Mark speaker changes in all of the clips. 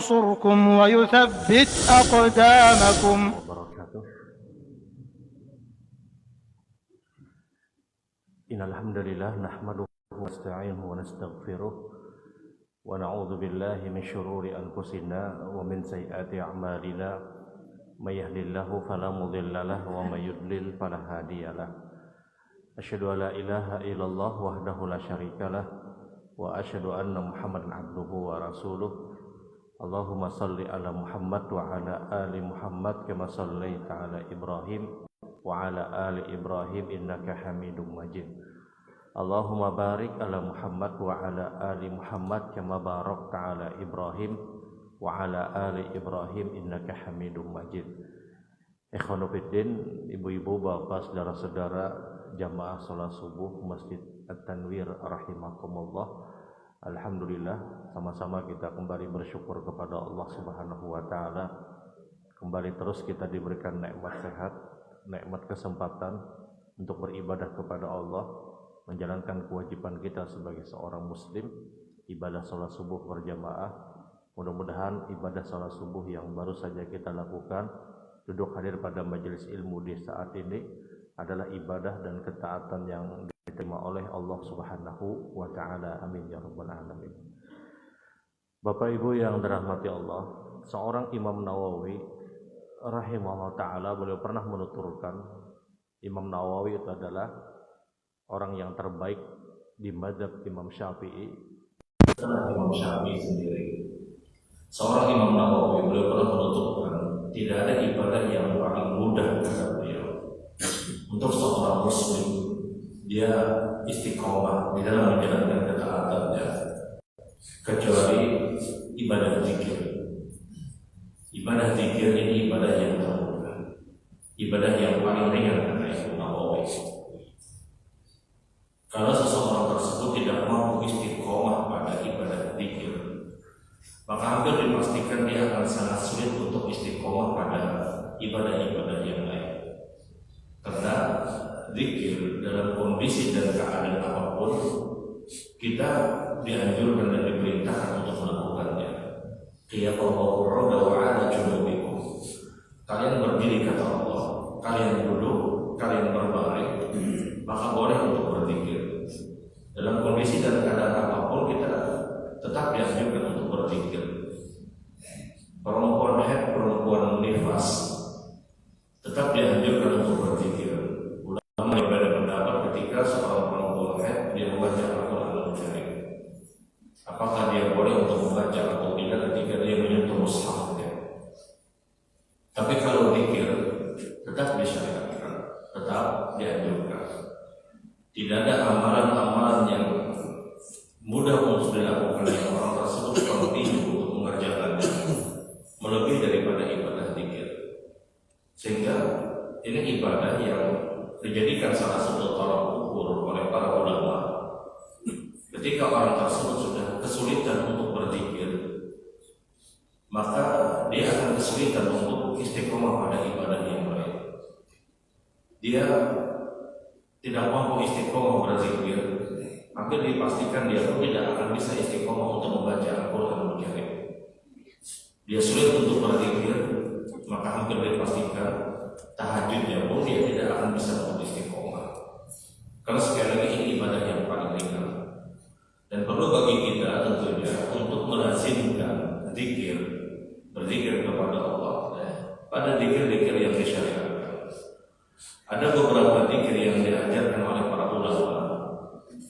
Speaker 1: ينصركم ويثبت أقدامكم.
Speaker 2: Innalhamdulillah nahmaduhu wa nasta'inuhu wa nastaghfiruh wa na'udzu billahi min syururi anfusina wa min sayyiati a'malina may yahdihillahu fala mudilla lahu wa may yudlil fala hadiyalah. Asyhadu an la ilaha illallah wahdahu la syarikalah wa asyhadu anna Muhammadan abduhu wa rasuluh. Allahumma shalli ala Muhammad wa ala ali Muhammad kama shallaita ala Ibrahim wa ala ali Ibrahim innaka Hamidum Majid. Allahumma barik ala Muhammad wa ala ali Muhammad kama barakta ala Ibrahim wa ala ali Ibrahim innaka Hamidum Majid. Ikhwanu fiddin, ibu-ibu, bapak, saudara-saudara jamaah salat subuh Masjid At-Tanwir rahimakumullah. Alhamdulillah, sama-sama kita kembali bersyukur kepada Allah Subhanahu wa taala. Kembali terus kita diberikan nikmat sehat, nikmat kesempatan untuk beribadah kepada Allah, menjalankan kewajiban kita sebagai seorang muslim, ibadah salat subuh berjamaah. Mudah-mudahan ibadah salat subuh yang baru saja kita lakukan, duduk hadir pada majelis ilmu di saat ini, adalah ibadah dan ketaatan yang diterima oleh Allah Subhanahu wa taala. Amin ya rabbal alamin. Bapak Ibu yang dirahmati Allah, seorang Imam Nawawi rahimahullah taala, beliau pernah menuturkan, Imam Nawawi itu adalah orang yang terbaik di mazhab Imam Syafi'i. Imam Syafi'i sendiri, seorang Imam Nawawi, beliau pernah menuturkan, tidak ada ibadah yang paling mudah kata beliau untuk seorang muslim dia istiqomah di dalam menjalankan ketaatannya kecuali ibadah zikir. Ibadah zikir ini ibadah yang termudah, ibadah yang paling ringan kata Imam Nawawi. Kalau seseorang tersebut tidak mampu istiqomah pada ibadah zikir, maka hampir dipastikan dia akan sangat sulit untuk istiqomah pada ibadah-ibadah yang lain. Karena zikir dalam kondisi dan keadaan apapun, kita dianjurkan dan diperintahkan untuk melakukannya. Qiyamallahu roda wa ala junubikum. Kalian berdiri kata Allah, kalian duduk, kalian berbaring, maka boleh untuk berzikir. Dalam kondisi dan keadaan apapun kita tetap dianjurkan untuk berzikir. Perempuan haid, perempuan nifas tetap dianjurkan untuk berzikir. Ulama berbeda pendapat ketika seorang perempuan haid dia membaca Al-Quran Al-Karim. Apakah dia boleh untuk membaca atau tidak ketika dia menyentuh mushafnya? Tapi kalau zikir tetap disyariatkan, tetap dianjurkan. Tidak ada amalan-amalan yang mudah untuk dilakukan yang orang tersebut penting untuk mengerjakannya melebihi daripada ibadah zikir. Sehingga ini ibadah yang dijadikan salah satu tolak ukur oleh para ulama. Ketika orang tersebut sudah kesulitan untuk berzikir, maka dia akan kesulitan untuk istiqomah pada ibadah yang lain. Dia tidak mampu istiqomah berzikir, hampir dipastikan dia pun tidak akan bisa istiqomah untuk membaca Al-Quran Al-Karim. Dia sulit untuk berzikir, maka hampir dipastikan tahajudnya pun dia tidak akan bisa untuk istiqomah. Karena sekali lagi ini ibadah yang paling ringan. Dan perlu bagi kita tentunya untuk melazimkan zikir, berzikir kepada Allah pada zikir-zikir yang disyariatkan. Ada beberapa zikir yang diajarkan oleh para ulama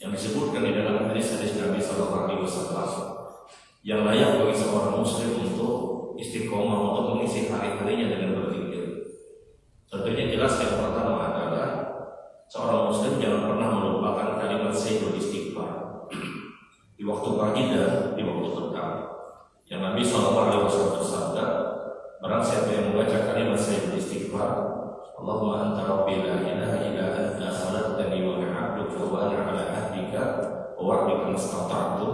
Speaker 2: yang disebutkan di dalam hadis-hadis Nabi Sallallahu Alaihi Wasallam yang layak bagi seorang muslim untuk istiqomah, untuk mengisi hari-harinya dengan berzikir. Tentunya jelas yang pertama adalah seorang muslim jangan pernah melupakan kalimat sayyidul istighfar di waktu pagi dan di waktu petang. Yang Nabi Sallallahu Alaihi Wasallam bersabda, barang siapa yang membaca kalimat sayyidul istighfar, Allahumma anta rabbi la ilaha illa anta khalaqtani wa ana 'abduka wa ana 'ala ahdika wa wa'dika mastata'tu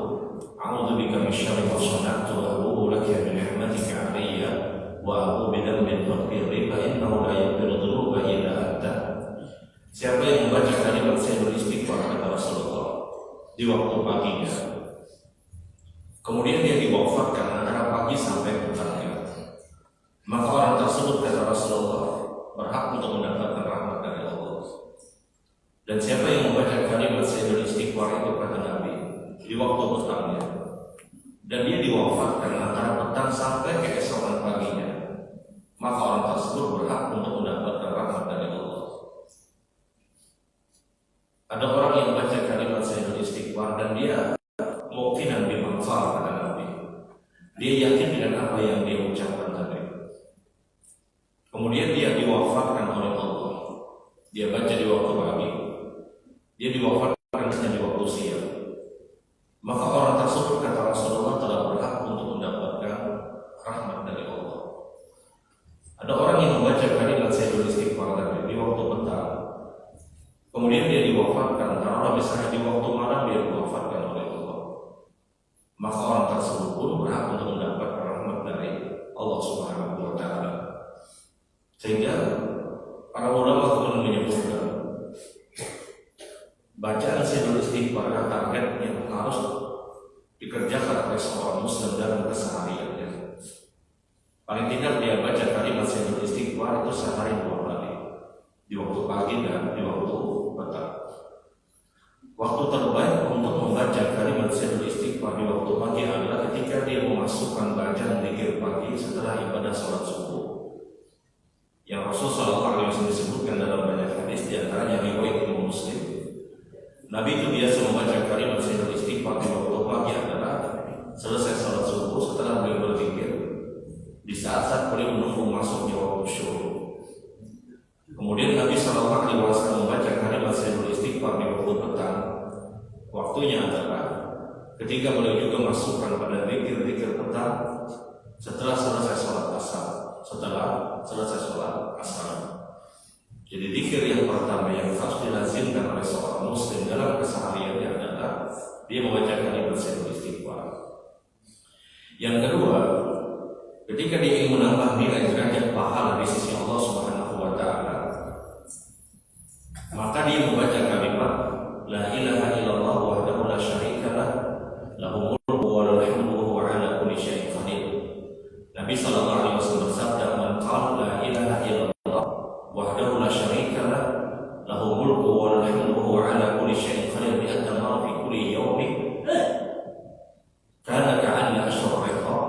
Speaker 2: a'udzu bika min syarri ma sana'tu wa abu'u laka bi ni'matika 'alayya wa abu'u bi dhanbin faghfir li fa innahu la yaghfiru dhunuba illa anta. Siapa yang membaca kalimat sayyidul istighfar kata Rasulullah di waktu paginya, kemudian dia diwafatkan antara pagi sampai petang, maka orang tersebut, kata Rasulullah, berhak untuk mendapatkan rahmat dari Allah. Dan siapa yang membaca kalimat Sayyidul Istighfar itu, kata Nabi, di waktu petangnya, dan dia diwafatkan antara petang sampai keesokan paginya, maka orang tersebut berhak untuk mendapatkan rahmat dari Allah. Ada orang yang baca kalimat Sayyidul Istighfar dan dia muqinan bimanfal, kata Nabi. Dia yakin dengan apa yang dia ucapkan tadi. Kemudian dia diwafatkan oleh Allah. Dia baca di waktu pagi, dia diwafatkan di waktu siang. Maka orang tersebut, kata Rasulullah, telah berhak untuk mendapatkan rahmat dari Allah. Ada orang yang membaca kalimat Sayyidul Istighfar tadi di waktu petang, kemudian dia diwafatkan, karena misalnya di waktu malam dia diwafatkan oleh Allah, maka orang tersebut pun berhak untuk mendapatkan rahmat dari Allah Subhanahu wa Ta'ala. Sehingga para ulama kemudian menyebutkan bacaan Sayyidul Istighfar targetnya harus dikerjakan oleh seorang muslim dalam kesehariannya. Paling tidak dia baca kalimat Sayyidul Istighfar itu sehari 2 kali, di waktu pagi dan di waktu petang. Waktu terbaik untuk membaca kalimat Sayyidul Istighfar di waktu pagi adalah ketika dia memasukkan bacaan zikir pagi setelah ibadah sholat subuh, yang Rasulullah SAW disebutkan dalam banyak hadis, di antaranya riwayat Imam Muslim. Nabi itu biasa membaca kalimat Sayyidul Istighfar di waktu pagi adalah selesai sholat subuh, setelah beliau berzikir, di saat-saat beliau menunggu masuknya waktu syuhur. Kemudian Nabi SAW membaca kalimat Sayyidul Istighfar di waktu petang. Waktunya adalah ketika beliau juga masukkan pada zikir-zikir petang setelah selesai sholat asar. Jadi zikir yang pertama yang harus dilazimkan oleh seorang muslim dalam kesehariannya adalah dia membaca kalimat Sayyidul Istighfar. Yang kedua, ketika dia ingin menambah nilai derajat pahala di sisi Allah Subhanahu wa Ta'ala, maka dia membaca kalimat La ilaha illallah wahdahu la syarikalah lahu mulku wa lahu hamdu wa huwa ala kulli syai'in qadir. Nabi sallallahu alaihi wasallam bersabda, "Man qala la ilaha illallah wahdahu la syarikalah lahu mulku wa lahu hamdu wa huwa ala kulli syai'in qadir bi anna ma fi kulli yawmin kana ka'anna ashra riqab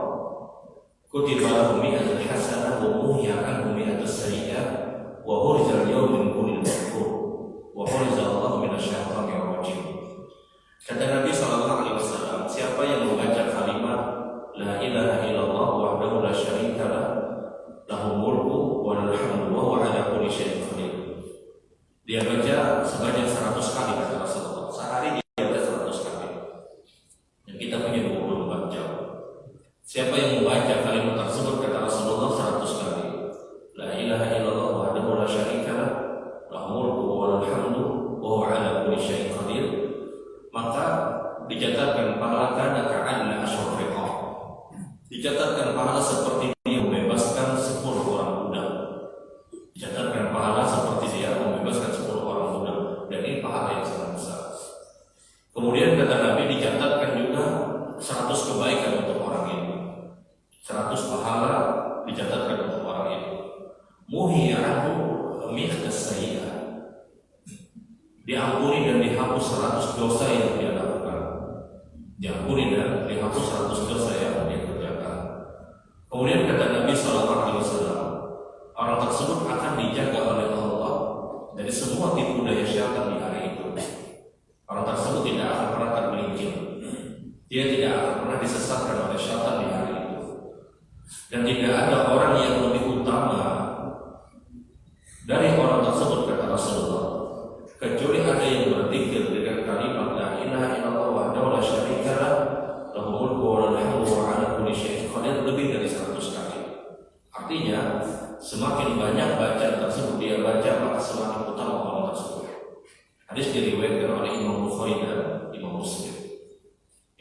Speaker 2: kutiba lahu mi'atul hasanah wa muhiya anhu mi'atus sayyi'ah wa hurja al-yawm min kulli makruh wa hurja Allah min asy-syaitani rajim." Kata Nabi sallallahu alaihi wasallam, siapa yang membaca kalimat La ilaha illallah wahdahu la syarikalah lahu mulku wa lahu hamdu wa huwa ala kulli syai'in qadir, dia baca sebanyak 100 kali, kata Rasulullah. Sehari dia baca 100 kali. Dan kita punya 24 jam. Siapa yang membaca kalimat tersebut, kata Rasulullah, 100 kali, La ilaha illallah wahdahu la syarikalah lahu mulku wa lahu hamdu wa huwa ala kulli syai'in qadir, maka dicatatkan pahala kana ka'anna ashra riqab, dicatatkan pahala seperti dia membebaskan 10 orang budak. Dicatatkan pahala seperti dia membebaskan 10 orang budak. Dan ini pahala yang sangat besar. Kemudian kata Nabi, dicatatkan juga 100 kebaikan untuk orang ini. 100 pahala dicatatkan untuk orang ini. Muhiya anhu mi'atus sayyi'ah, diampuni dan dihapus 100 dosa yang dia lakukan. Diampuni dan dihapus 100 dosa yang dia kerjakan. Kemudian kata Nabi SAW, orang tersebut akan dijaga oleh Allah dari semua tipu daya syaitan di hari itu. Orang tersebut tidak akan pernah tergelincir, dia tidak akan pernah disesatkan oleh syaitan di hari itu. Dan tidak ada orang yang lebih utama dari orang tersebut, kata Rasulullah, kecuali ada yang berzikir dengan kalimat La ilaha illallah wahdahu la syarikalah lahu mulku wa lahu hamdu wa ala kulli syai'in qadir lebih dari 100 kali. Artinya semakin banyak bacaan tersebut dia baca, maka semakin utama orang tersebut. Hadis diriwayatkan oleh Imam Bukhari dan Imam Muslim.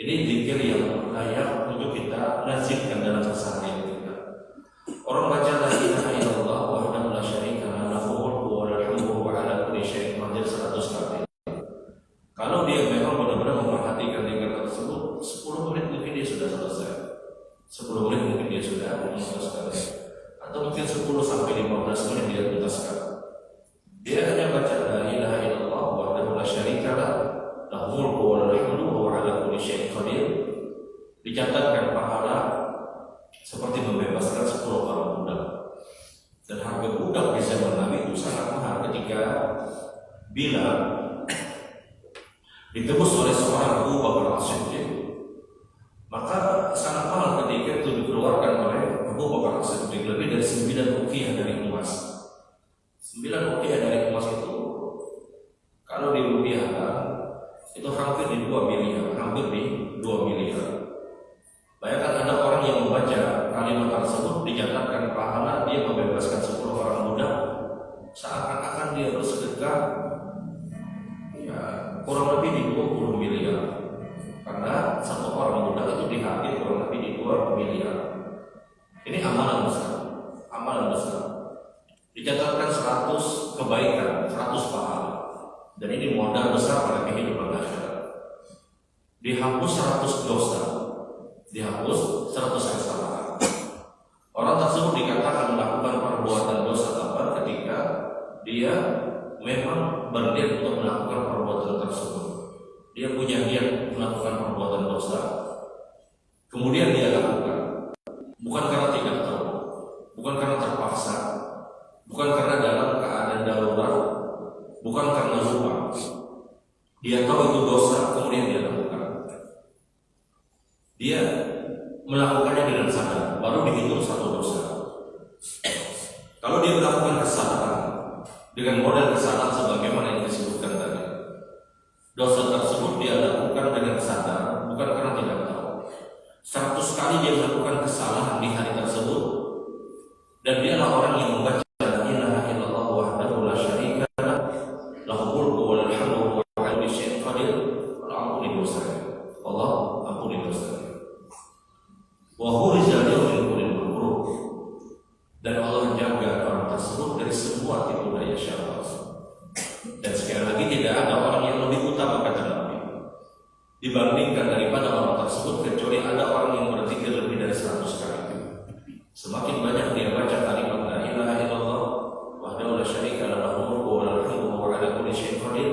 Speaker 2: Ini zikir yang layak untuk kita lazimkan dalam keseharian kita. Orang baca La ilaha illallah wahdahu la syarikalah lahu mulku wa lahu hamdu wa ala kulli syai'in qadir 100 kali. Kalau dia memang benar-benar memperhatikan zikir tersebut, 10 menit lebih dia sudah selesai. 10 menit mungkin dia sudah menuntaskan, atau mungkin 10 sampai 15 menit dia tuntaskan. Dia hanya baca la ilaha illallah wahdahu la syarikalah lahul mulku wa lahul hamdu wa huwa ala kulli syai'in qadir. Dicatatkan pahala seperti membebaskan 10 orang budak. Dan harga budak di zaman Nabi itu sangat mahal. Ketika bila ditebus oleh seorang Abu Bakar As-Siddiq, maka sangat mahal ketika itu dikeluarkan oleh Abu Bakar As-Siddiq, lebih dari 9 uqiyah dari emas. 9 uqiyah dari emas itu kalau dirupiahkan itu hampir di 2 miliar, hampir di 2 miliar. Bayangkan ada orang yang membaca kalimat tersebut, dicatatkan pahala dia membebaskan 10 orang budak, seakan-akan dia bersedekah ya kurang lebih di 20 miliar. Karena 1 orang budak itu dihargai kurang lebih di 2 miliar. Ini amalan besar, amalan besar. Dicatatkan 100 kebaikan, 100 pahala. Dan ini modal besar pada kehidupan akhirat. Dihapus 100 dosa, dihapus 100 kesalahan. Orang tersebut dikatakan melakukan perbuatan dosa apa ketika dia memang berniat untuk melakukan perbuatan tersebut. Dia punya niat melakukan perbuatan dosa, kemudian dia lakukan, bukan karena tidak tahu, bukan karena terpaksa, bukan karena dalam keadaan darurat, bukan karena lupa. Dia tahu itu dosa, kemudian dia lakukan. Dia melakukannya dengan sadar, baru dihitung 1 dosa. Kalau dia melakukan kesalahan dengan model kesalahan sebagaimana yang disebutkan tadi, dosa tersebut dia lakukan dengan sadar, bukan karena tidak tahu. 100 kali dia melakukan kesalahan di hari tersebut, dan dialah orang yang membaca la ilaha illallah wahdahu la syarikalah lahul mulku wa lahul hamdu wa huwa ala kulli syai'in qadir. Ampuni dosanya, Allah ampuni dosanya. Wa hurizal yawmin kulil makruh, dan Allah jaga orang tersebut dari semua tipu daya syaitan. Dan sekali lagi tidak ada orang yang lebih utama, kata Nabi, dibandingkan daripada orang tersebut, kecuali ada orang yang berzikir lebih dari 100 kali. Semakin banyak dia baca kalimat la ilaha illallah wahdahu la syarikalah lahul mulku wa lahul hamdu wa huwa ala kulli syai'in qadir,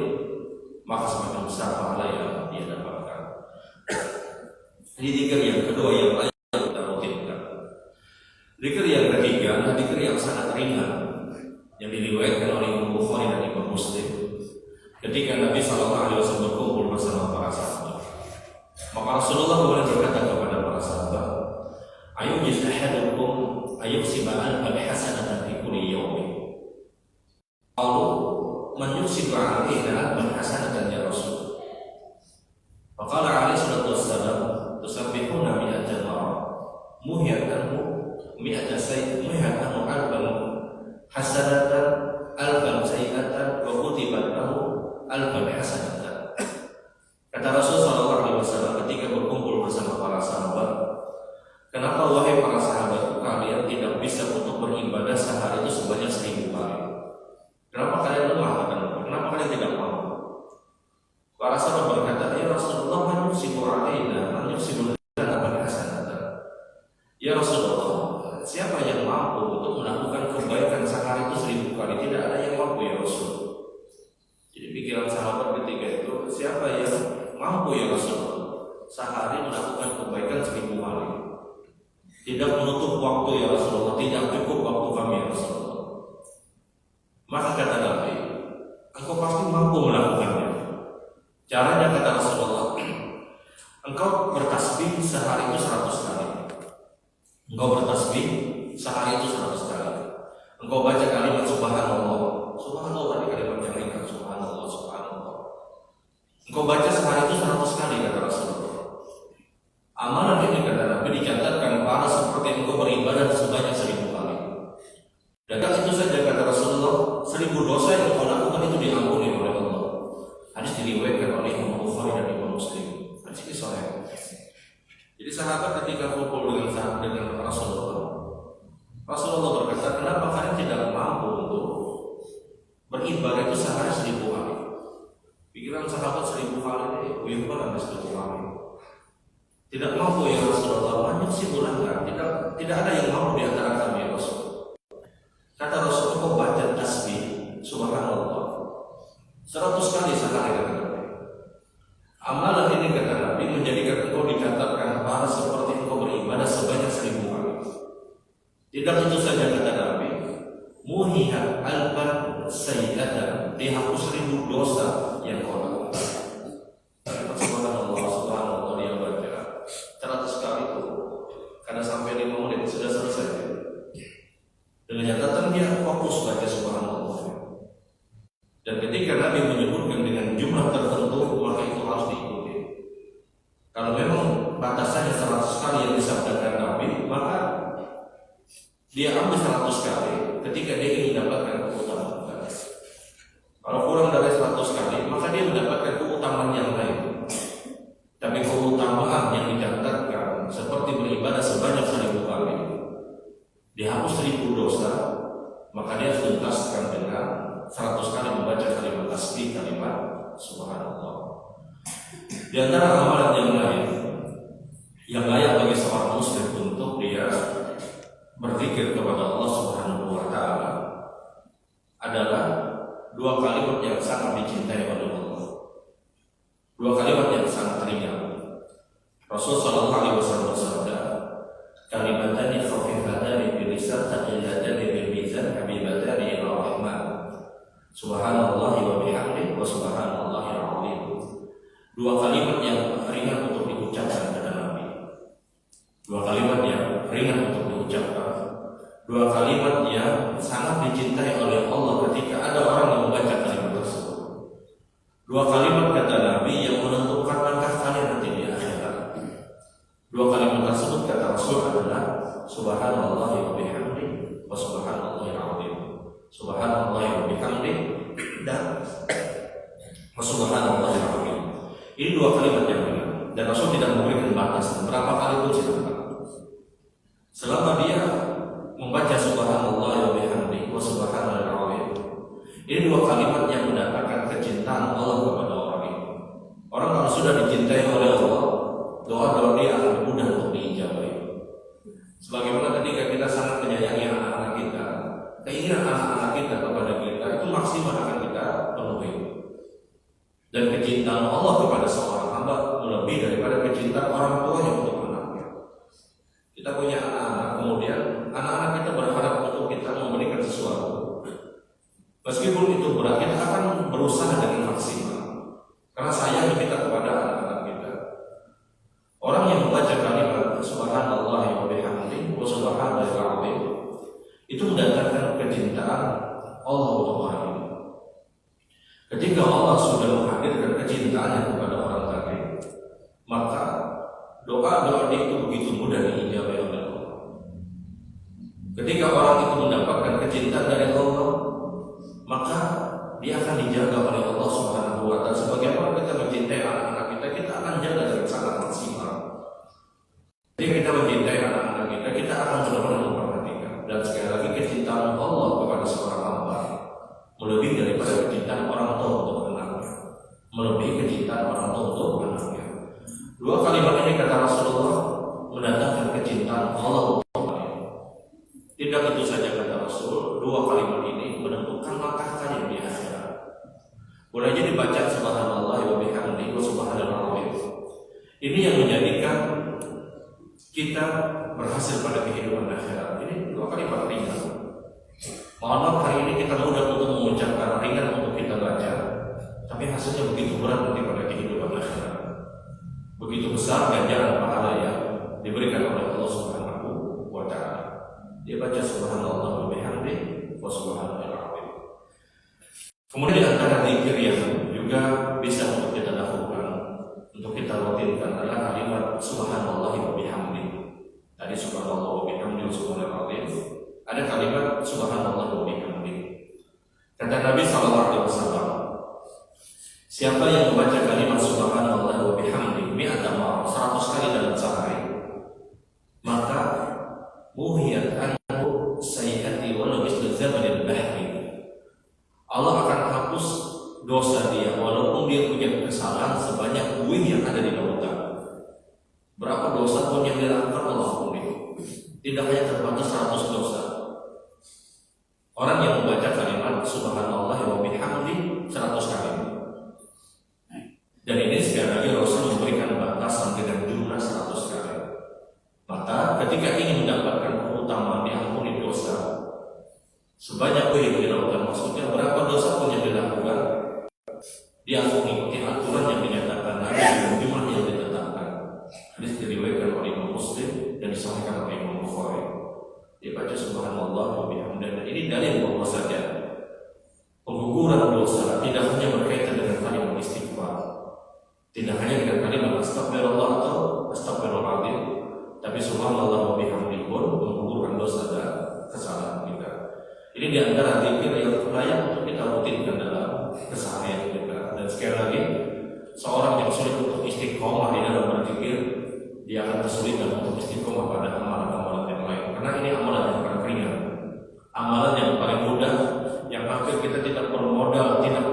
Speaker 2: maka semakin besar pahala yang dia dapatkan. Ini zikir yang kedua yang paling kita rutinkan. Zikir yang ketiga adalah zikir yang sangat ringan yang diriwayatkan oleh Imam Bukhari dan Imam Muslim. Ketika Nabi SAW berkumpul bersama para sahabat, maka Rasulullah kemudian berkata kepada para sahabat, "Ayujiz ahadukum ayuksiba al-hasanata fi kulli yawmin." Qalu, "Man yuksibu 'alaina al-hasanata ya Rasul?" Faqala alaihi salatu wassalam, "Tusabbihuna mi'atan marrah, muhyatanhu mi'atan sayyi'atan alfan hasanatan alfan sayyi'atan wa kutibat lahu alfan hasanatan." Kata Rasul SAW ketika berkumpul bersama para sahabat, "Kenapa wahai para sahabat kalian tidak bisa untuk beribadah sehari itu sebanyak 1000 kali? Kenapa kalian lemah? Kenapa kalian tidak mau?" Para sahabat berkata, "Ya Rasulullah, man yuksibu alaina, man yuksibu lana alfan hasanatan." Ya Rasulullah, siapa yang mampu untuk melakukan kebaikan sehari itu 1000 kali? Tidak ada yang mampu, ya Rasul. Jadi pikiran sahabat ketika itu, siapa yang mampu, ya Rasulullah, sehari melakukan kebaikan 1000 kali? Tidak menutup waktu, ya Rasulullah, tidak cukup waktu kami, ya Rasulullah. Maka kata Nabi, engkau pasti mampu melakukannya. Caranya, kata Rasulullah, engkau bertasbih sehari itu 100 kali. Engkau bertasbih sehari itu 100 kali. Engkau baca kalimat subhanallah. Subhanallah di kalimat yang ringan, subhanallah, subhanallah. Engkau baca sehari itu 100 kali, kata Rasulullah. Amalan ini, kata Nabi, dicatatkan pahala seperti engkau beribadah sebanyak 1000 kali. Dan itu saja, kata Rasulullah, 1000 dosa yang engkau lakukan itu diampuni oleh Allah. Hadis diriwayatkan oleh Imam Bukhari dan Imam Muslim. Hadis ini sahih. Jadi sahabat ketika kumpul dengan Rasulullah berkata, "Kenapa kalian tidak mampu untuk beribadah itu sehari 1000 kali?" Pikiran sahabat 1000 kali ini, bagaimana 1000 kali? Tidak mampu ya Rasulullah, banyak sih bulan tidak ada yang mampu di antara kami ya Rasul. Kata Rasul, kau baca tasbih subhanallah 100 kali sehari kata Nabi. Amalan ini kata Nabi menjadikan engkau dicatatkan pahala seperti engkau beribadah sebanyak 1000 kali. Tidak itu saja kata Nabi, muhihat alban sayyidatan, dihapus 1000 dosa yang kau lakukan. Subhanallah dia baca 100 kali itu karena sampai 5 menit sudah selesai. Dengan catatan dia fokus baca subhanallah. Dan ketika Nabi menyebutkan dengan jumlah tertentu, maka itu harus diikuti. Kalau memang batasannya 100 kali yang disabdakan Nabi, maka dia ambil 100 kali ketika dia ingin mendapatkan keutamaan. Kalau kurang dari 100 kali, maka dia mendapatkan keutamaan yang lain. Tapi keutamaan yang dicatatkan seperti beribadah sebanyak 1000 kali, dihapus 1000 dosa, maka dia harus tuntaskan dengan 100 kali membaca kalimat tasbih, kalimat subhanallah. Di antara amalan yang lain yang layak bagi seorang muslim untuk dia berzikir kepada Allah Subhanahu wa taala adalah 2 kalimat yang sangat dicintai oleh Allah. 2 kalimat yang sangat ringan. Rasul sallallahu alaihi wasallam bersabda, "Kalimatani khafifatani bil lisan, thaqilatani bil mizan, habibatani ila rahman." Subhanallah wa bihamdihi wa subhanallahi al-azim. 2 kalimat yang ringan untuk diucapkan kata Nabi. 2 kalimat yang ringan untuk diucapkan. 2 kalimat yang sangat dicintai oleh Allah ketika ada orang yang membaca kalimat tersebut. 2 kalimat kata Nabi yang menentukan langkah kalian nanti di akhirat. 2 kalimat tersebut kata Rasul adalah subhanallah wa bihamdihi wa subhanallahi al-azim. Subhanallah wa bihamdihi dan subhanallahi al-azim. Ini 2 kalimat yang benar. Dan Rasul tidak memberikan batasan berapa kali itu silakan. Selama dia membaca subhanallah wa bihamdihi wa subhanallahi al-azim. Ini 2 kalimat yang mendatangkan kecintaan Allah kepada orang ini. Orang kalau sudah dicintai oleh Allah, doa-doa dia akan mudah untuk diijabahi. Sebagaimana ketika kita sangat menyayangi anak-anak kita, keinginan anak-anak kita kepada kita itu maksimal akan kita penuhi. Dan kecintaan Allah kepada seorang hamba lebih daripada kecintaan orang tuanya untuk anaknya. Kita punya anak-anak, kemudian anak-anak kita berharap untuk kita memberikan sesuatu. Meskipun itu berat, kita akan berusaha dengan maksimal karena sayang kita kepada anak-anak kita. Orang yang membaca kalimat subhanallah wa bihamdihi wa subhanallahi al-azim itu mendatangkan kecintaan Allah untuk orang ini. Ketika Allah sudah menghadirkan kecintaannya kepada orang tadi, maka doa-doa dia itu begitu mudah diijabahi oleh Allah. Ketika orang itu mendapatkan kecintaan dari Allah, maka dia akan dijaga oleh Allah Subhanahu wa taala. Sebagaimana kita mencintai anak-anak kita, kita akan jaga dengan sangat maksimal. Jadi kita mencintai anak-anak kita, kita akan benar-benar memperhatikan. Dan sekali lagi kecintaan Allah kepada seorang hamba melebihi daripada kecintaan orang tua untuk anaknya, melebihi kecintaan orang tua untuk anaknya. 2 kalimat ini kata Rasulullah mendatangkan kecintaan Allah untuk anaknya. Tidak itu saja kata Rasul, 2 kalimat ini menentukan langkah kalian di akhirat. Boleh jadi baca subhanallah wa bihamdihi wa subhanallahi al-azim. Ini yang menjadikan kita berhasil pada kehidupan akhirat. Ini 2 kalimat ringan. Mohon maaf hari ini kita mudah untuk mengucapkan, ringan untuk kita baca, tapi hasilnya begitu berat nanti pada kehidupan akhirat. Begitu besar ganjaran pahala yang diberikan oleh Allah Subhanahu wa taala. Dia baca subhanallah wa bihamdihi wa subhanallahi al-azim. Kemudian di antara zikir yang juga bisa untuk kita lakukan, untuk kita rutinkan adalah kalimat subhanallah wa bihamdihi. Tadi subhanallah wa bihamdihi wa subhanallahi al-azim. Ada kalimat subhanallah wa bihamdihi. Kata Nabi sallallahu alaihi wasallam, siapa yang membaca kalimat subhanallah wa bihamdihi 100 kali dalam sehari, maka muhiyat anhu sayyi'ati walau mislu zamanil bahri. Allah akan hapus dosa dia walaupun Berapa dosa pun yang dilakukan Allah ampuni. Tidak hanya terbatas 100 dosa. Orang yang membaca kalimat Subhanallah wa bihamdi 100 kali. Dan ini sekali lagi Rasul memberikan batasan dengan jumlah 100 kali. Maka ketika ingin mendapatkan keutamaan diampuni dosa sebanyak yang dilakukan, maksudnya berapa dosa pun yang dilakukan, dia harus mengikuti aturan yang dinyatakan Nabi dan jumlah yang ditetapkan. Hadis diriwayatkan oleh Imam Muslim dan disahihkan oleh Imam Bukhari. Dia baca Subhanallah wa bihamdihi. Ini dalil bahwa saja pengguguran dosa tidak hanya berkaitan dengan kalimat istighfar, tidak hanya dengan kalimat astagfirullah atau astagfirullahaladzim, tapi Subhanallah wa bihamdihi pun menggugurkan dosa dan kesalahan kita. Ini diantara zikir yang layak untuk kita rutinkan dalam keseharian kita. Dan sekali lagi, seorang yang sulit untuk istiqomah di dalam berzikir, dia akan kesulitan untuk istiqomah pada amalan-amalan yang lain. Karena ini amalan yang paling ringan, amalan yang paling mudah, yang hampir kita tidak perlu modal, tidak